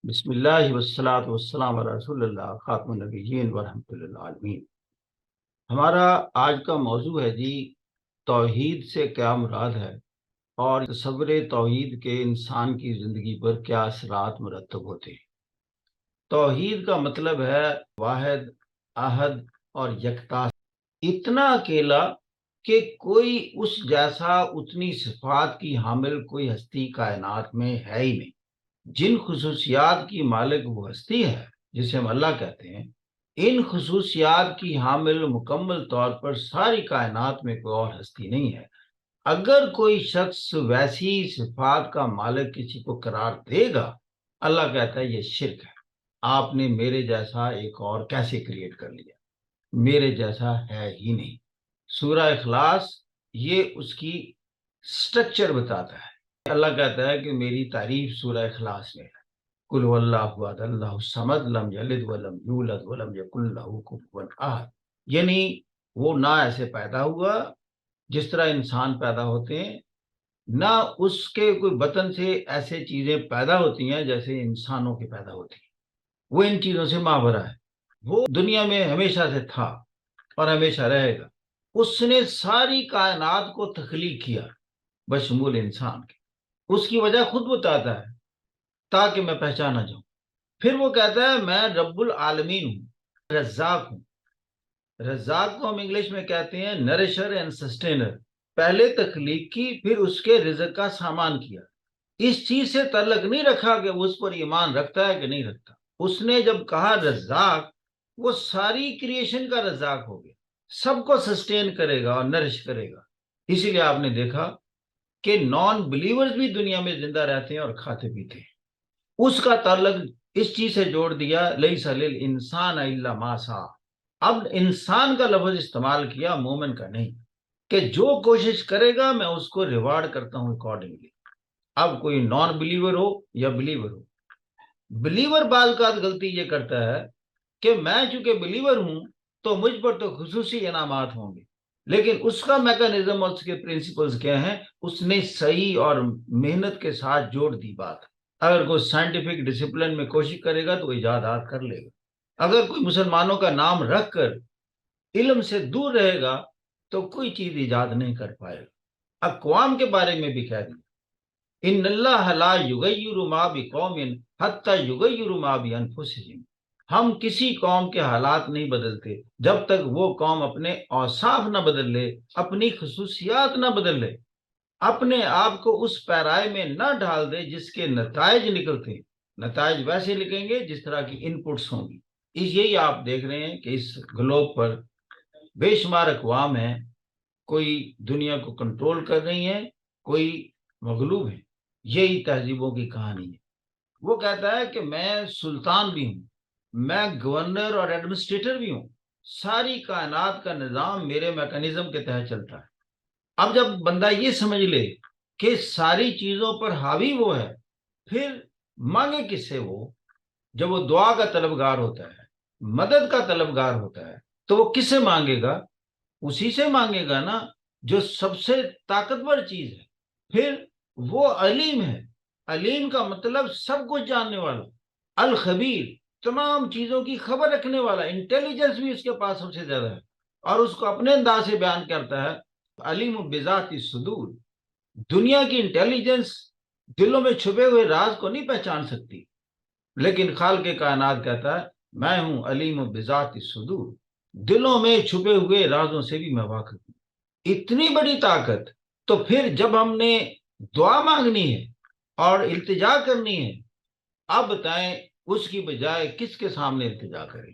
بسم اللہ والصلاۃ والسلام علی رسول اللہ خاتم النبیین ورحمۃ اللہ عالمین۔ ہمارا آج کا موضوع ہے توحید سے کیا مراد ہے اور تصور توحید کے انسان کی زندگی پر کیا اثرات مرتب ہوتے ہیں۔ توحید کا مطلب ہے واحد، احد اور یکتا، اتنا اکیلا کہ کوئی اس جیسا اتنی صفات کی حامل کوئی ہستی کائنات میں ہے ہی نہیں۔ جن خصوصیات کی مالک وہ ہستی ہے جسے ہم اللہ کہتے ہیں، ان خصوصیات کی حامل مکمل طور پر ساری کائنات میں کوئی اور ہستی نہیں ہے۔ اگر کوئی شخص ویسی صفات کا مالک کسی کو قرار دے گا، اللہ کہتا ہے یہ شرک ہے۔ آپ نے میرے جیسا ایک اور کیسے کریٹ کر لیا؟ میرے جیسا ہے ہی نہیں۔ سورہ اخلاص یہ اس کی سٹرکچر بتاتا ہے۔ اللہ کہتا ہے کہ میری تعریف سورہ اخلاص میں ہے، قل هو اللہ احد اللہ الصمد لم یلد ولم یولد ولم یکن لہ کفوا احد، یعنی وہ نہ ایسے پیدا ہوا جس طرح انسان پیدا ہوتے ہیں، نہ اس کے کوئی بطن سے ایسے چیزیں پیدا ہوتی ہیں جیسے انسانوں کی پیدا ہوتی ہیں۔ وہ ان چیزوں سے مابرہ ہے۔ وہ دنیا میں ہمیشہ سے تھا اور ہمیشہ رہے گا۔ اس نے ساری کائنات کو تخلیق کیا بشمول انسان کے۔ اس کی وجہ خود بتاتا ہے تاکہ میں پہچانا جاؤں۔ پھر وہ کہتا ہے میں رب العالمین ہوں، رزاق ہوں۔ رزاق کو ہم انگلش میں کہتے ہیں نرشر اینڈ سسٹینر۔ پہلے تخلیق کی، پھر اس کے رزق کا سامان کیا۔ اس چیز سے تعلق نہیں رکھا کہ وہ اس پر ایمان رکھتا ہے کہ نہیں رکھتا۔ اس نے جب کہا رزاق، وہ ساری کریشن کا رزاق ہو گیا، سب کو سسٹین کرے گا اور نرش کرے گا۔ اسی لیے آپ نے دیکھا کہ نان بلیورز بھی دنیا میں زندہ رہتے ہیں اور کھاتے پیتے ہیں۔ اس کا تعلق اس چیز سے جوڑ دیا لیس للانسان الا ما سعی۔ اب انسان کا لفظ استعمال کیا، مومن کا نہیں، کہ جو کوشش کرے گا میں اس کو ریوارڈ کرتا ہوں اکارڈنگلی۔ اب کوئی نان بلیور ہو یا بلیور ہو، بلیور بعض اوقات غلطی یہ کرتا ہے کہ میں چونکہ بلیور ہوں تو مجھ پر تو خصوصی انعامات ہوں گے، لیکن اس کا میکانزم اور اس کے پرنسپلز کیا ہیں، اس نے صحیح اور محنت کے ساتھ جوڑ دی بات۔ اگر کوئی سائنٹیفک ڈسپلن میں کوشش کرے گا تو ایجادات کر لے گا۔ اگر کوئی مسلمانوں کا نام رکھ کر علم سے دور رہے گا تو کوئی چیز ایجاد نہیں کر پائے گا۔ اقوام کے بارے میں بھی کہہ دیا ان اللہ لا یغیر ما بقوم حتی یغیروا ما بانفسہم۔ ہم کسی قوم کے حالات نہیں بدلتے جب تک وہ قوم اپنے اوصاف نہ بدل لے، اپنی خصوصیات نہ بدل لے، اپنے آپ کو اس پیرائے میں نہ ڈال دے جس کے نتائج نکلتے ہیں۔ نتائج ویسے لکھیں گے جس طرح کی ان پٹس ہوں گی۔ یہی آپ دیکھ رہے ہیں کہ اس گلوب پر بے شمار اقوام ہیں، کوئی دنیا کو کنٹرول کر رہی ہیں، کوئی مغلوب ہے۔ یہی تہذیبوں کی کہانی ہے۔ وہ کہتا ہے کہ میں سلطان بھی ہوں، میں گورنر اور ایڈمنسٹریٹر بھی ہوں، ساری کائنات کا نظام میرے میکانزم کے تحت چلتا ہے۔ اب جب بندہ یہ سمجھ لے کہ ساری چیزوں پر حاوی وہ ہے، پھر مانگے کس سے وہ؟ جب وہ دعا کا طلبگار ہوتا ہے، مدد کا طلبگار ہوتا ہے، تو وہ کس سے مانگے گا؟ اسی سے مانگے گا نا جو سب سے طاقتور چیز ہے۔ پھر وہ علیم ہے۔ علیم کا مطلب سب کچھ جاننے والا، الخبیر، تمام چیزوں کی خبر رکھنے والا۔ انٹیلیجنس بھی اس کے پاس سب سے زیادہ ہے اور اس کو اپنے انداز سے بیان کرتا ہے، علیم بذات الصدور۔ دنیا کی انٹیلیجنس دلوں میں چھپے ہوئے راز کو نہیں پہچان سکتی، لیکن خالق کائنات کہتا ہے میں ہوں علیم بذات الصدور، دلوں میں چھپے ہوئے رازوں سے بھی میں واقف ہوں۔ اتنی بڑی طاقت۔ تو پھر جب ہم نے دعا مانگنی ہے اور التجا کرنی ہے، اب بتائیں اس کی بجائے کس کے سامنے التجا کریں؟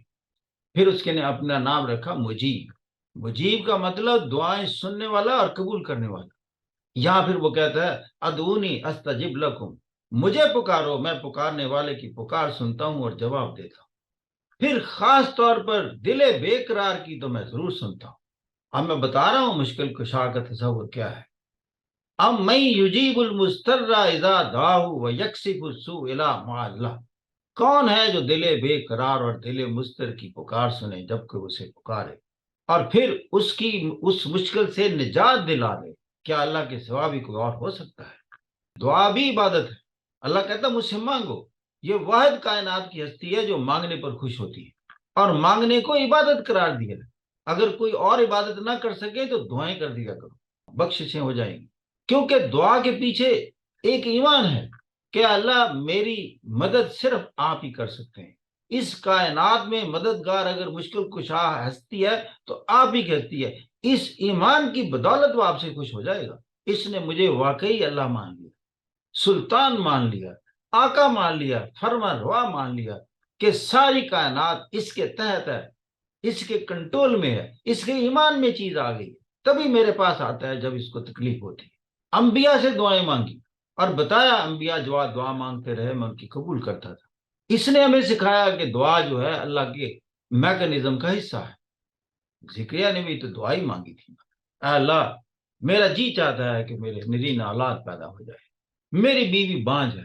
پھر اس کے نے اپنا نام رکھا مجیب۔ مجیب کا مطلب دعائیں سننے والا اور قبول کرنے والا۔ یہاں پھر وہ کہتا ہے ادعونی استجب لکم، مجھے پکارو، میں پکارنے والے کی پکار سنتا ہوں اور جواب دیتا ہوں۔ پھر خاص طور پر دل بے قرار کی تو میں ضرور سنتا ہوں۔ اب میں بتا رہا ہوں مشکل کشا کا تصور کیا ہے۔ اب من یجیب المضطر اذا دعاہ ویکشف السوء الی مع اللہ، کون ہے جو دل بے قرار اور دل مضطر کی پکار سنے جب کہ اسے پکارے اور پھر اس کی اس مشکل سے نجات دلا دے؟ کیا اللہ کے سوا بھی کوئی اور ہو سکتا ہے؟ دعا بھی عبادت ہے۔ اللہ کہتا ہے مجھ سے مانگو، یہ واحد کائنات کی ہستی ہے جو مانگنے پر خوش ہوتی ہے اور مانگنے کو عبادت قرار دیا ہے۔ اگر کوئی اور عبادت نہ کر سکے تو دعائیں کر دیا کرو، بخششیں ہو جائیں گی، کیونکہ دعا کے پیچھے ایک ایمان ہے کہ اللہ میری مدد صرف آپ ہی کر سکتے ہیں۔ اس کائنات میں مددگار اگر مشکل کشا ہستی ہے تو آپ ہی کی ہستی ہے۔ اس ایمان کی بدولت وہ آپ سے خوش ہو جائے گا۔ اس نے مجھے واقعی اللہ مان لیا، سلطان مان لیا، آقا مان لیا، فرما روا مان لیا کہ ساری کائنات اس کے تحت ہے، اس کے کنٹرول میں ہے، اس کے ایمان میں چیز آ گئی، تبھی میرے پاس آتا ہے جب اس کو تکلیف ہوتی ہے۔ انبیاء سے دعائیں مانگی اور بتایا انبیاء جو دعا مانگتے رہے میں ان کی قبول کرتا تھا۔ اس نے ہمیں سکھایا کہ دعا جو ہے اللہ کے میکانزم کا حصہ ہے۔ ذکریا نے بھی تو دعا ہی مانگی تھی، اے اللہ میرا جی چاہتا ہے کہ میرے نرین اولاد پیدا ہو جائے، میری بیوی بانجھ ہے،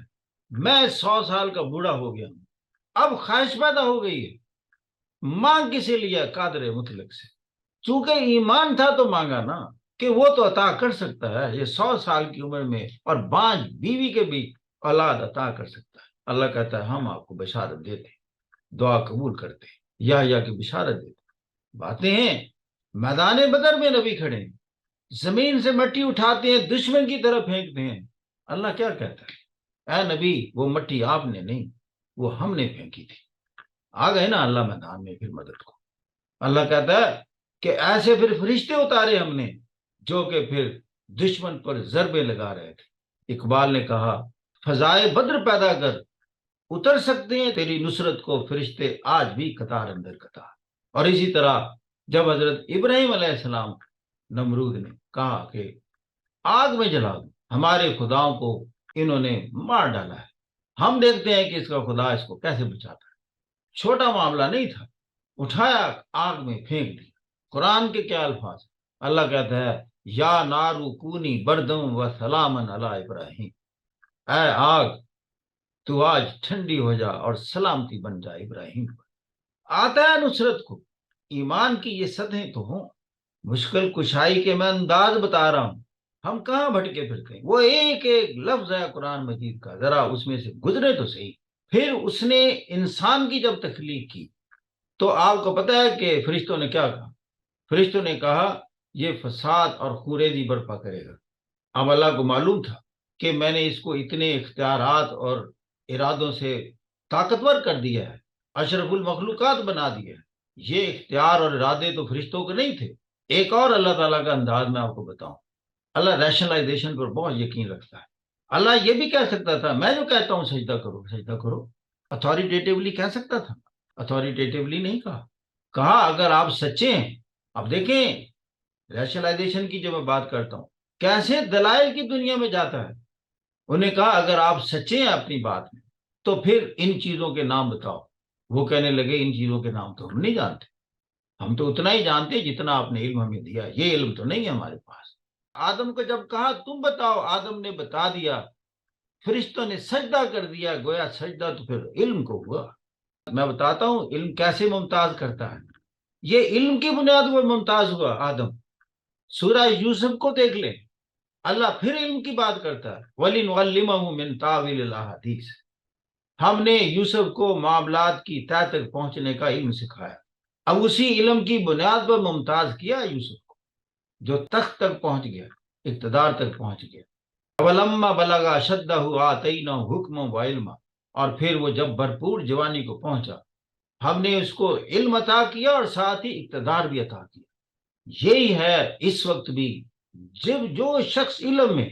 میں 100 سال کا بوڑھا ہو گیا ہوں، اب خواہش پیدا ہو گئی ہے، مانگ کسے لیا؟ قادر مطلق سے۔ چونکہ ایمان تھا تو مانگا نا کہ وہ تو عطا کر سکتا ہے، یہ 100 سال کی عمر میں اور بانجھ بیوی کے بھی اولاد عطا کر سکتا ہے۔ اللہ کہتا ہے ہم آپ کو بشارت دیتے، دعا قبول کرتے، یا کی بشارت دیتے۔ باتیں ہیں میدان بدر میں نبی کھڑے ہیں، زمین سے مٹی اٹھاتے ہیں، دشمن کی طرف پھینکتے ہیں۔ اللہ کیا کہتا ہے؟ اے نبی وہ مٹی آپ نے نہیں، وہ ہم نے پھینکی تھی۔ آ گئے نا اللہ میدان میں پھر مدد کو۔ اللہ کہتا ہے کہ ایسے پھر فرشتے اتارے ہم نے جو کہ پھر دشمن پر ضربے لگا رہے تھے۔ اقبال نے کہا فضائے بدر پیدا کر، اتر سکتے ہیں تیری نصرت کو فرشتے آج بھی قطار اندر قطار۔ اور اسی طرح جب حضرت ابراہیم علیہ السلام نمرود نے کہا کہ آگ میں جلا دو، ہمارے خداؤں کو انہوں نے مار ڈالا ہے، ہم دیکھتے ہیں کہ اس کا خدا اس کو کیسے بچاتا ہے۔ چھوٹا معاملہ نہیں تھا، اٹھایا آگ میں پھینک دیا۔ قرآن کے کیا الفاظ؟ اللہ کہتا ہے یا نارو کونی بردم و سلامن علی ابراہیم، اے آگ تو آج ٹھنڈی ہو جا اور سلامتی بن جا ابراہیم پر۔ آتا ہے نصرت کو، ایمان کی یہ سطحیں تو ہوں۔ مشکل کشائی کے میں انداز بتا رہا ہوں، ہم کہاں بھٹکے پھرتے ہیں؟ وہ ایک ایک لفظ ہے قرآن مجید کا، ذرا اس میں سے گزرے تو صحیح۔ پھر اس نے انسان کی جب تخلیق کی تو آپ کو پتا ہے کہ فرشتوں نے کیا کہا؟ فرشتوں نے کہا یہ فساد اور خوریزی برپا کرے گا۔ اب اللہ کو معلوم تھا کہ میں نے اس کو اتنے اختیارات اور ارادوں سے طاقتور کر دیا ہے، اشرف المخلوقات بنا دیا ہے۔ یہ اختیار اور ارادے تو فرشتوں کے نہیں تھے۔ ایک اور اللہ تعالیٰ کا انداز میں آپ کو بتاؤں، اللہ ریشنلائزیشن پر بہت یقین رکھتا ہے۔ اللہ یہ بھی کہہ سکتا تھا میں جو کہتا ہوں سجدہ کرو سجدہ کرو، اتھارٹیٹیولی کہہ سکتا تھا، اتھارٹیٹیولی نہیں کہا اگر آپ سچے ہیں۔ اب دیکھیں ریشنلائزیشن کی جو میں بات کرتا ہوں کیسے دلائل کی دنیا میں جاتا ہے۔ انہیں کہا اگر آپ سچے ہیں اپنی بات میں تو پھر ان چیزوں کے نام بتاؤ۔ وہ کہنے لگے ان چیزوں کے نام تو ہم نہیں جانتے، ہم تو اتنا ہی جانتے جتنا آپ نے علم ہمیں دیا، یہ علم تو نہیں ہے ہمارے پاس۔ آدم کو جب کہا تم بتاؤ، آدم نے بتا دیا، فرشتوں نے سجدہ کر دیا، گویا سجدہ تو پھر علم کو ہوا۔ میں بتاتا ہوں علم کیسے ممتاز کرتا ہے۔ یہ علم کی بنیاد پر ممتاز ہوا آدم۔ سورہ یوسف کو دیکھ لیں، اللہ پھر علم کی بات کرتا ہے وَلِنُعَلِّمَهُ مِن تَأْوِيلِ الْأَحَادِيثِ، ہم نے یوسف کو معاملات کی تہ تک پہنچنے کا علم سکھایا۔ اب اسی علم کی بنیاد پر ممتاز کیا یوسف کو، جو تخت تک پہنچ گیا، اقتدار تک پہنچ گیا۔ وَلَمَّا بَلَغَ أَشَدَّهُ آتَيْنَاهُ حُكْمًا وَعِلْمًا، اور پھر وہ جب بھرپور جوانی کو پہنچا ہم نے اس کو علم عطا کیا اور ساتھ ہی اقتدار بھی عطا کیا۔ یہی ہے اس وقت بھی، جب جو شخص علم میں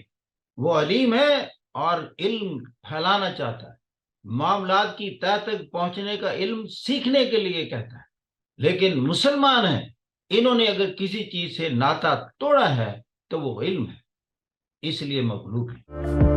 وہ علیم ہے اور علم پھیلانا چاہتا ہے، معاملات کی تہ تک پہنچنے کا علم سیکھنے کے لیے کہتا ہے، لیکن مسلمان ہیں انہوں نے اگر کسی چیز سے ناتا توڑا ہے تو وہ علم ہے، اس لیے مغلوب ہے۔